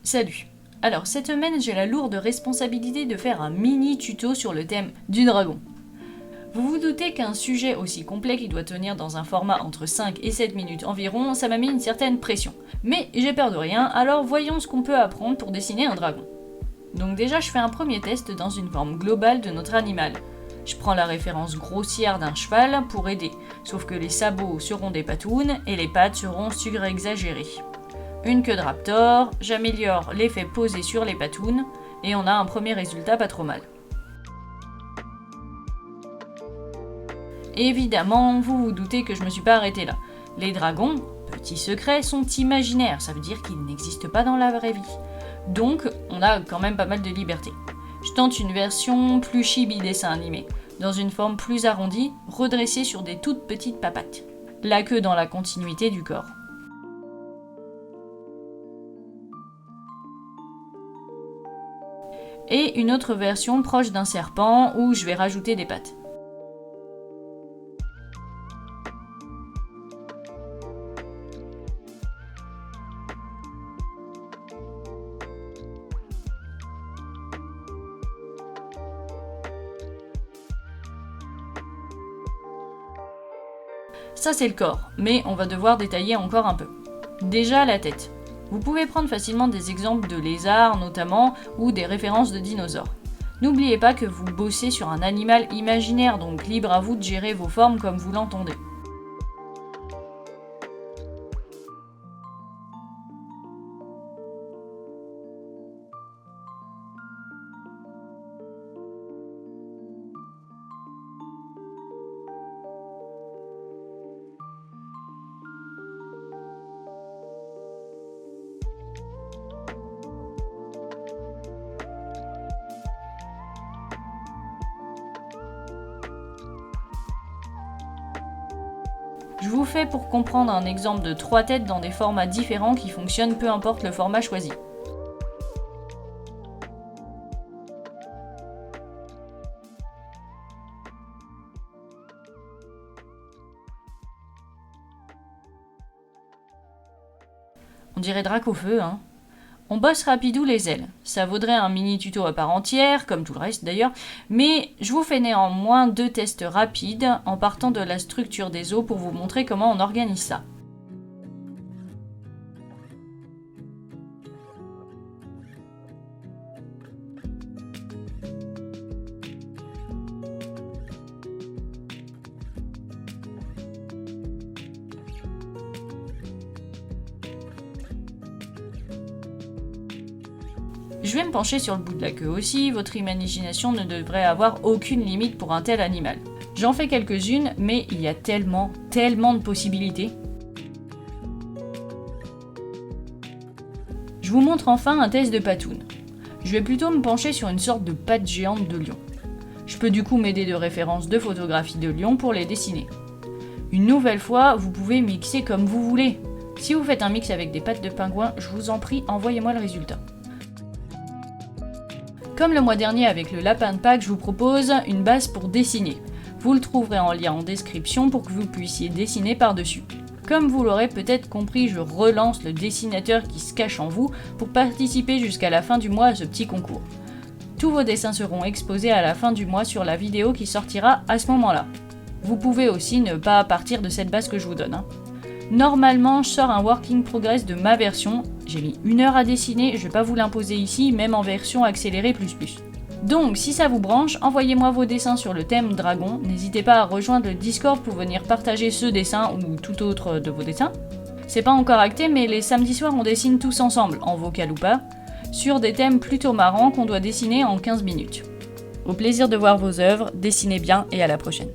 Salut. Alors cette semaine j'ai la lourde responsabilité de faire un mini tuto sur le thème du dragon. Vous vous doutez qu'un sujet aussi complet qui doit tenir dans un format entre 5 et 7 minutes environ, ça m'a mis une certaine pression. Mais j'ai peur de rien, alors voyons ce qu'on peut apprendre pour dessiner un dragon. Donc déjà je fais un premier test dans une forme globale de notre animal. Je prends la référence grossière d'un cheval pour aider, sauf que les sabots seront des patounes et les pattes seront surexagérées. Une queue de raptor, j'améliore l'effet posé sur les patounes, et on a un premier résultat pas trop mal. Évidemment, vous vous doutez que je me suis pas arrêtée là. Les dragons, petit secret, sont imaginaires, ça veut dire qu'ils n'existent pas dans la vraie vie. Donc, on a quand même pas mal de liberté. Je tente une version plus chibi dessin animé, dans une forme plus arrondie, redressée sur des toutes petites papates. La queue dans la continuité du corps. Et une autre version proche d'un serpent où je vais rajouter des pattes. Ça c'est le corps, mais on va devoir détailler encore un peu. Déjà la tête. Vous pouvez prendre facilement des exemples de lézards notamment, ou des références de dinosaures. N'oubliez pas que vous bossez sur un animal imaginaire, donc libre à vous de gérer vos formes comme vous l'entendez. Je vous fais pour comprendre un exemple de 3 têtes dans des formats différents qui fonctionnent peu importe le format choisi. On dirait Dracofeu, hein. On bosse rapidou les ailes. Ça vaudrait un mini tuto à part entière, comme tout le reste d'ailleurs, mais je vous fais néanmoins 2 tests rapides en partant de la structure des os pour vous montrer comment on organise ça. Je vais me pencher sur le bout de la queue aussi, votre imagination ne devrait avoir aucune limite pour un tel animal. J'en fais quelques-unes, mais il y a tellement de possibilités. Je vous montre enfin un test de patoune. Je vais plutôt me pencher sur une sorte de patte géante de lion. Je peux du coup m'aider de références de photographies de lion pour les dessiner. Une nouvelle fois, vous pouvez mixer comme vous voulez. Si vous faites un mix avec des pattes de pingouin, je vous en prie, envoyez-moi le résultat. Comme le mois dernier avec le lapin de Pâques, je vous propose une base pour dessiner. Vous le trouverez en lien en description pour que vous puissiez dessiner par-dessus. Comme vous l'aurez peut-être compris, je relance le dessinateur qui se cache en vous pour participer jusqu'à la fin du mois à ce petit concours. Tous vos dessins seront exposés à la fin du mois sur la vidéo qui sortira à ce moment-là. Vous pouvez aussi ne pas partir de cette base que je vous donne. Normalement, je sors un working progress de ma version. J'ai mis 1 heure à dessiner, je vais pas vous l'imposer ici, même en version accélérée++. Donc, si ça vous branche, envoyez-moi vos dessins sur le thème dragon. N'hésitez pas à rejoindre le Discord pour venir partager ce dessin ou tout autre de vos dessins. C'est pas encore acté, mais les samedis soirs on dessine tous ensemble, en vocal ou pas, sur des thèmes plutôt marrants qu'on doit dessiner en 15 minutes. Au plaisir de voir vos œuvres, dessinez bien et à la prochaine.